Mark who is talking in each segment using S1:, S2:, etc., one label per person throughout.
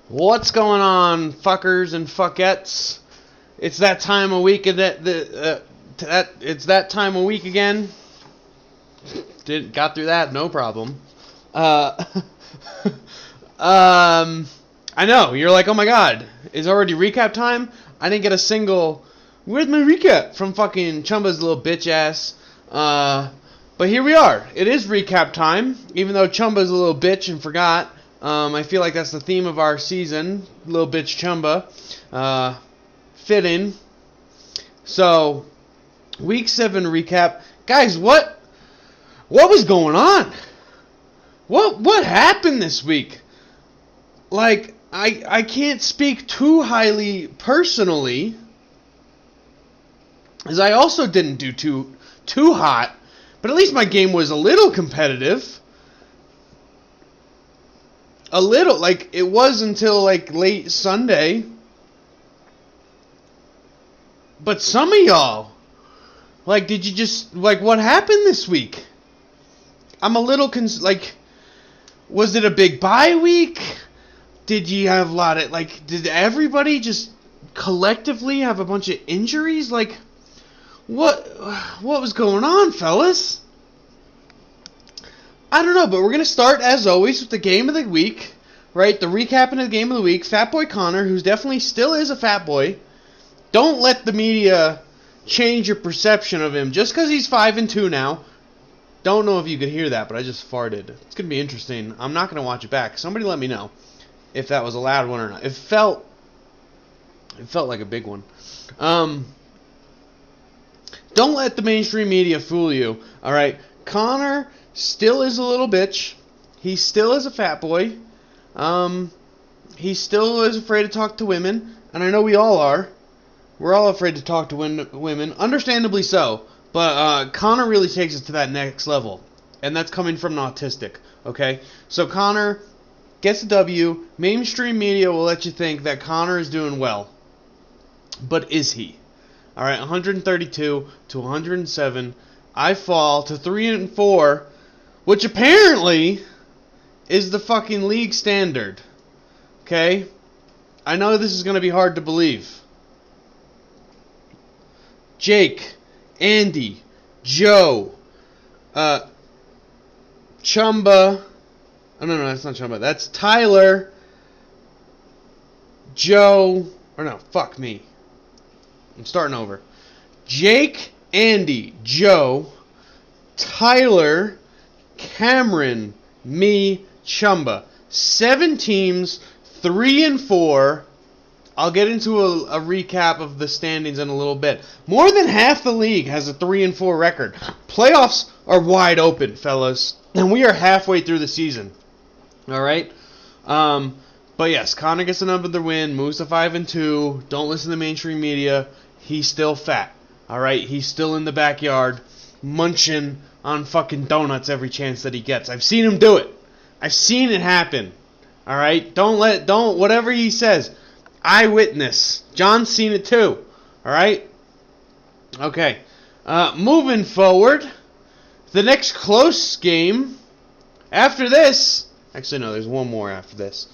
S1: What's going on, fuckers and fuckettes? It's that time of week. It's that time of week again. Got through that, no problem. I know you're like, oh my god, is already recap time? I didn't get a single. Where's my recap from fucking Chumba's little bitch ass? But here we are. It is recap time, even though Chumba's a little bitch and forgot. I feel like that's the theme of our season, little bitch Chumba. Fitting. So, week 7 recap. Guys, what was going on? What happened this week? Like, I can't speak too highly personally, as I also didn't do too hot, but at least my game was a little competitive. A little, like, it was until, like, late Sunday. But some of y'all, like, did you just, like, what happened this week? I'm a little, was it a big bye week? Did you have a lot of, like, did everybody just collectively have a bunch of injuries? Like, what was going on, fellas? I don't know, but we're going to start, as always, with the game of the week, right? The recapping of the game of the week. Fat Boy Connor, who definitely still is a fat boy. Don't let the media change your perception of him. Just because he's 5-2 now. Don't know if you could hear that, but I just farted. It's going to be interesting. I'm not going to watch it back. Somebody let me know if that was a loud one or not. It felt like a big one. Don't let the mainstream media fool you, all right? Connor still is a little bitch. He still is a fat boy. He still is afraid to talk to women, and I know we all are. We're all afraid to talk to women, understandably so. But Connor really takes it to that next level, and that's coming from an autistic. Okay, so Connor gets a W. Mainstream media will let you think that Connor is doing well, but is he? All right, 132 to 107. I fall to 3-4, which apparently is the fucking league standard. Okay, I know this is going to be hard to believe. Jake, Andy, Joe, Chumba. Oh, no, that's not Chumba. That's Tyler, Joe. Or no, fuck me. I'm starting over. Jake, Andy, Joe, Tyler, Cameron, me, Chumba. 7 teams, 3-4. I'll get into a recap of the standings in a little bit. More than half the league has a 3-4 record. Playoffs are wide open, fellas, and we are halfway through the season. All right. But yes, Connor gets another win. Moves to 5-2. Don't listen to mainstream media. He's still fat. All right. He's still in the backyard, munching on fucking donuts every chance that he gets. I've seen him do it. I've seen it happen. All right. Don't whatever he says. Eyewitness. John's seen it too. Alright? Okay. Moving forward. The next close game. After this. Actually, no, there's one more after this.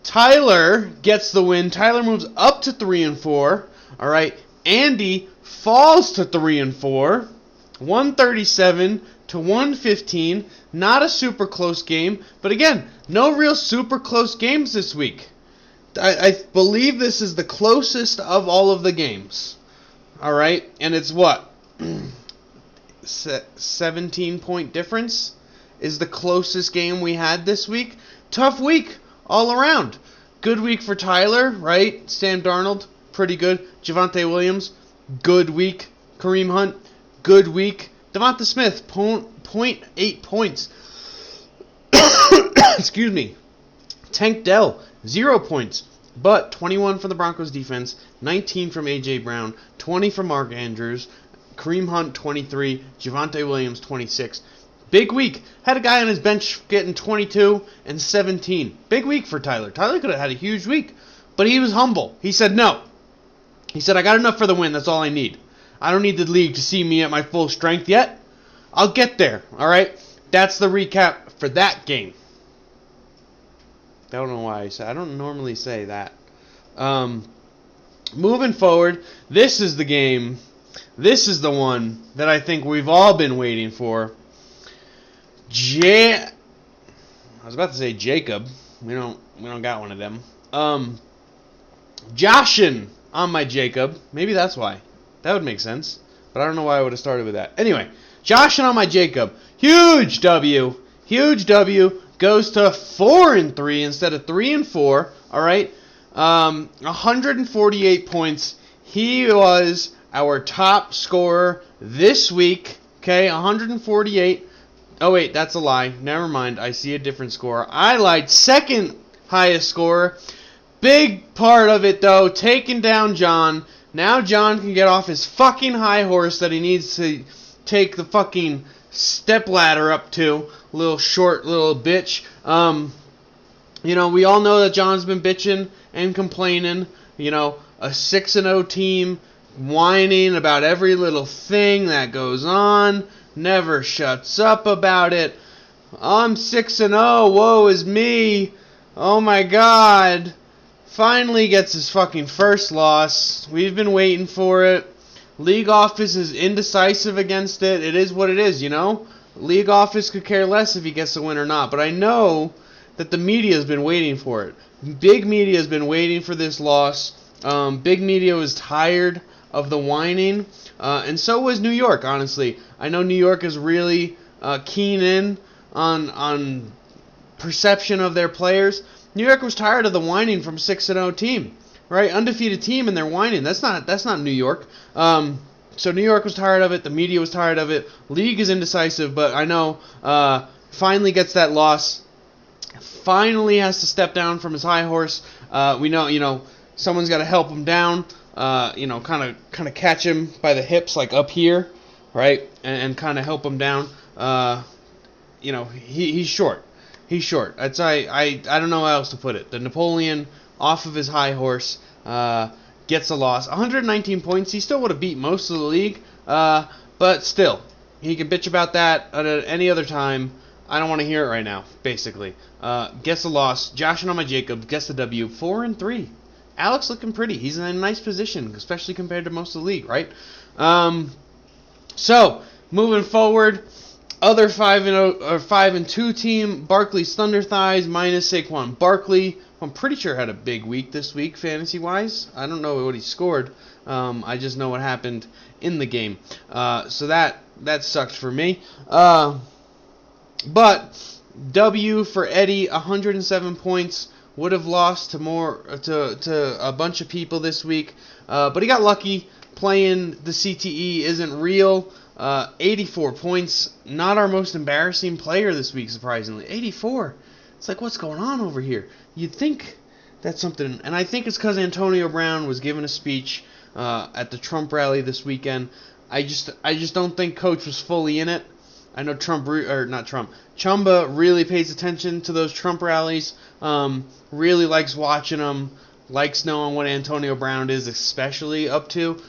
S1: Tyler gets the win. Tyler moves up to 3-4. Alright. Andy falls to 3-4. 137 to 115. Not a super close game. But again, no real super close games this week. I believe this is the closest of all of the games. Alright? And it's what? 17-point difference is the closest game we had this week. Tough week all around. Good week for Tyler, right? Sam Darnold, pretty good. Javonte Williams, good week. Kareem Hunt, good week. Devonta Smith, 0.8 points. Excuse me. Tank Dell, 0 points, but 21 from the Broncos defense, 19 from A.J. Brown, 20 from Mark Andrews, Kareem Hunt, 23, Javonte Williams, 26. Big week. Had a guy on his bench getting 22 and 17. Big week for Tyler. Tyler could have had a huge week, but he was humble. He said no. He said, I got enough for the win. That's all I need. I don't need the league to see me at my full strength yet. I'll get there, all right? That's the recap for that game. I don't know why I don't normally say that. Moving forward, this is the game. This is the one that I think we've all been waiting for. I was about to say Jacob. We don't got one of them. Joshin on my Jacob. Maybe that's why. That would make sense. But I don't know why I would have started with that. Anyway, Joshin on my Jacob. Huge W. Huge W. Goes to 4-3 instead of 3-4. All right. 148 points. He was our top scorer this week. Okay, 148. Oh, wait, that's a lie. Never mind. I see a different score. I lied. Second highest scorer. Big part of it, though, taking down John. Now John can get off his fucking high horse that he needs to take the fucking step ladder up to. Little short little bitch. You know, we all know that John's been bitching and complaining. You know, a 6-0 team whining about every little thing that goes on. Never shuts up about it. I'm 6-0. Woe is me. Oh my God. Finally gets his fucking first loss. We've been waiting for it. League office is indecisive against it. It is what it is, you know? League office could care less if he gets the win or not. But I know that the media has been waiting for it. Big media has been waiting for this loss. Big media was tired of the whining. And so was New York, honestly. I know New York is really keen in on perception of their players. New York was tired of the whining from 6-0 team, right? Undefeated team and they're whining. That's not New York. So New York was tired of it. The media was tired of it. League is indecisive, but I know finally gets that loss. Finally has to step down from his high horse. We know, you know, someone's got to help him down. You know, kind of catch him by the hips, like up here, right, and kind of help him down. You know, he's short. He's short. I don't know how else to put it. The Napoleon off of his high horse gets a loss. 119 points. He still would have beat most of the league, but still, he can bitch about that at any other time. I don't want to hear it right now. Basically, gets a loss. Josh and Jacob gets the W. 4-3. Alex looking pretty. He's in a nice position, especially compared to most of the league, right? So moving forward, other 5-0 or 5-2 team, Barkley's Thunder Thighs minus Saquon Barkley. I'm pretty sure had a big week this week, fantasy wise. I don't know what he scored. I just know what happened in the game. So that sucked for me. But W for Eddie, 107 points. Would have lost to a bunch of people this week, but he got lucky. Playing the CTE isn't real. 84 points, not our most embarrassing player this week, surprisingly. 84. It's like, what's going on over here? You'd think that's something, and I think it's because Antonio Brown was giving a speech at the Trump rally this weekend. I just don't think Coach was fully in it. I know Chumba really pays attention to those Trump rallies. Really likes watching them. Likes knowing what Antonio Brown is especially up to.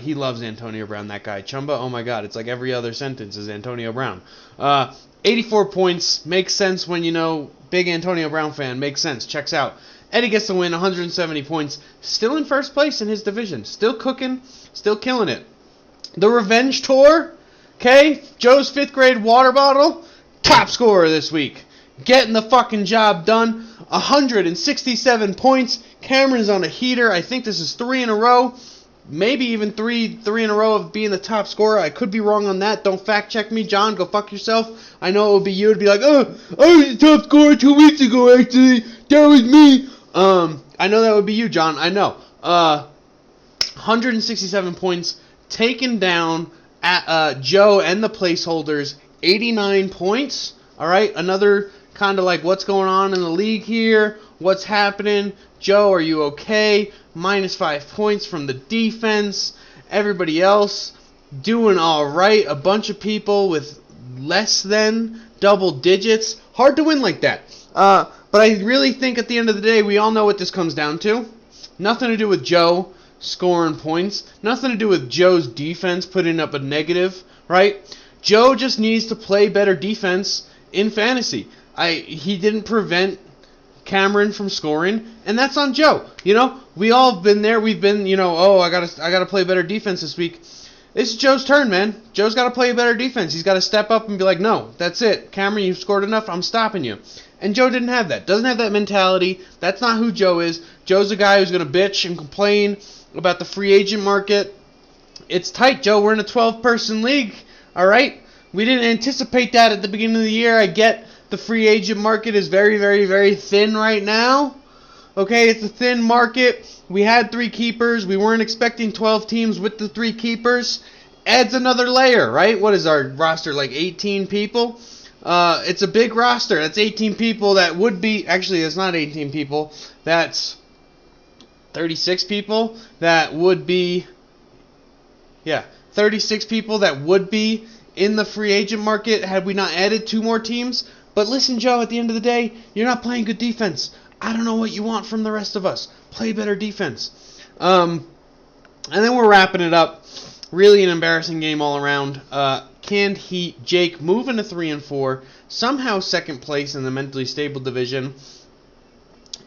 S1: He loves Antonio Brown, that guy. Chumba, oh my God, it's like every other sentence is Antonio Brown. 84 points. Makes sense when you know, big Antonio Brown fan. Makes sense. Checks out. Eddie gets the win, 170 points. Still in first place in his division. Still cooking. Still killing it. The Revenge Tour. Okay, Joe's 5th grade water bottle, top scorer this week. Getting the fucking job done. 167 points. Cameron's on a heater. I think this is 3 in a row. Maybe even three in a row of being the top scorer. I could be wrong on that. Don't fact check me, John. Go fuck yourself. I know it would be you. It'd be like, oh, I was the top scorer 2 weeks ago, actually. That was me. I know that would be you, John. I know. 167 points. Taken down at Joe and the placeholders, 89 points. All right, another kind of like what's going on in the league here, what's happening. Joe, are you okay? Minus 5 points from the defense. Everybody else doing all right. A bunch of people with less than double digits. Hard to win like that. But I really think at the end of the day, we all know what this comes down to. Nothing to do with Joe scoring points. Nothing to do with Joe's defense putting up a negative, right? Joe just needs to play better defense in fantasy. He didn't prevent Cameron from scoring, and that's on Joe. You know, we all have been there. We've been, you know, oh, I gotta play better defense this week. It's Joe's turn, man. Joe's got to play a better defense. He's got to step up and be like, no, that's it. Cameron, you've scored enough. I'm stopping you. And Joe didn't have that. Doesn't have that mentality. That's not who Joe is. Joe's a guy who's going to bitch and complain about the free agent market. It's tight, Joe. We're in a 12-person league, all right? We didn't anticipate that at the beginning of the year. I get the free agent market is very, very, very thin right now. Okay, it's a thin market. We had 3 keepers. We weren't expecting 12 teams with the 3 keepers. Adds another layer, right? What is our roster, like 18 people? It's a big roster. That's 18 people that would be... Actually, it's not 18 people. That's 36 people that would be... Yeah, 36 people that would be in the free agent market had we not added 2 more teams. But listen, Joe, at the end of the day, you're not playing good defense. I don't know what you want from the rest of us. Play better defense. And then we're wrapping it up. Really an embarrassing game all around. Canned Heat, Jake moving to 3-4. Somehow second place in the mentally stable division.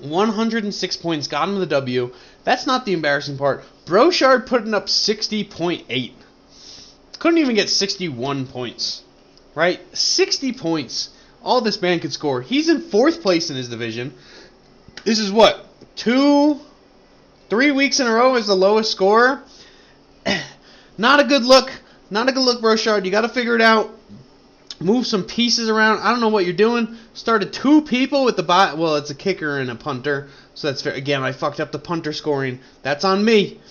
S1: 106 points. Got him the W. That's not the embarrassing part. Brochard putting up 60.8. Couldn't even get 61 points. Right? 60 points. All this man could score. He's in 4th place in his division. This is what? 3 weeks in a row as the lowest scorer? Not a good look. Not a good look, Brochard. You got to figure it out. Move some pieces around. I don't know what you're doing. Started 2 people with the bot. Well, it's a kicker and a punter. So that's fair. Again, I fucked up the punter scoring. That's on me.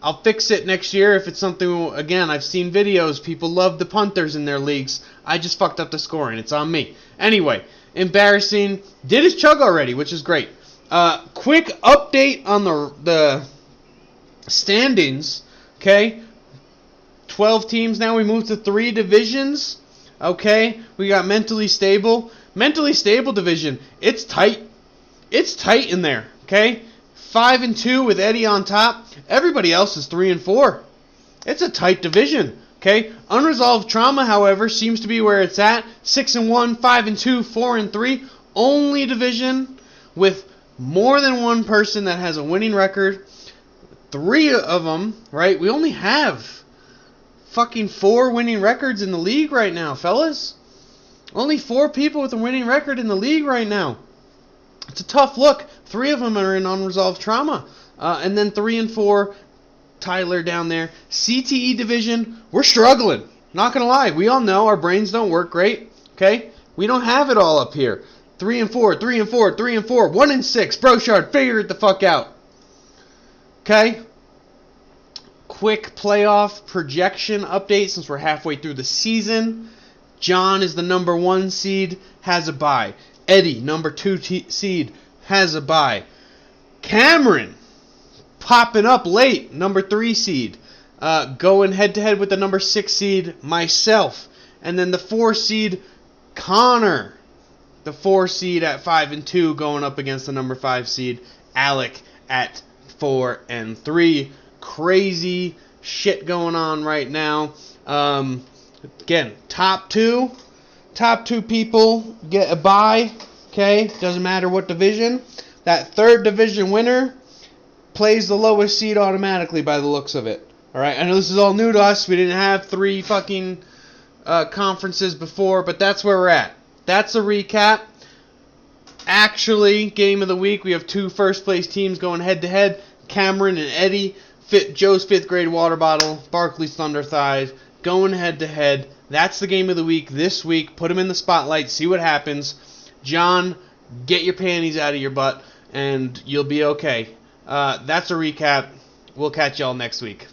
S1: I'll fix it next year if it's something... Again, I've seen videos. People love the punters in their leagues. I just fucked up the scoring. It's on me. Anyway, embarrassing. Did his chug already, which is great. Quick update on the standings. Okay. 12 teams now. We moved to 3 divisions. Okay. We got mentally stable. Mentally stable division. It's tight. It's tight in there. Okay. 5-2 with Eddie on top. Everybody else is 3-4. It's a tight division. Okay. Unresolved trauma, however, seems to be where it's at. 6-1, 5-2, 4-3. Only division with more than one person that has a winning record. 3 of them, right? We only have fucking 4 winning records in the league right now, fellas. Only 4 people with a winning record in the league right now. It's a tough look. 3 of them are in unresolved trauma. And then 3-4, Tyler down there. CTE division, we're struggling. Not going to lie. We all know our brains don't work great. Okay? We don't have it all up here. 3-4, 3-4, 3-4, 1-6. Brochard, figure it the fuck out. Okay? Quick playoff projection update since we're halfway through the season. John is the number 1 seed, has a bye. Eddie, number 2 seed, has a bye. Cameron, popping up late, number 3 seed. Going head-to-head with the number 6 seed, myself. And then the 4 seed, Connor. The 4 seed at 5-2 going up against the number 5 seed, Alec at 4-3. Crazy shit going on right now. Again, top two people get a bye. Okay, doesn't matter what division. That 3rd division winner plays the lowest seed automatically by the looks of it. All right, I know this is all new to us. We didn't have 3 fucking conferences before, but that's where we're at. That's a recap. Actually, game of the week, we have 2 first-place teams going head-to-head. Cameron and Eddie. Joe's 5th grade water bottle. Barkley's Thunder Thighs. Going head-to-head. That's the game of the week this week. Put them in the spotlight. See what happens. John, get your panties out of your butt, and you'll be okay. That's a recap. We'll catch y'all next week.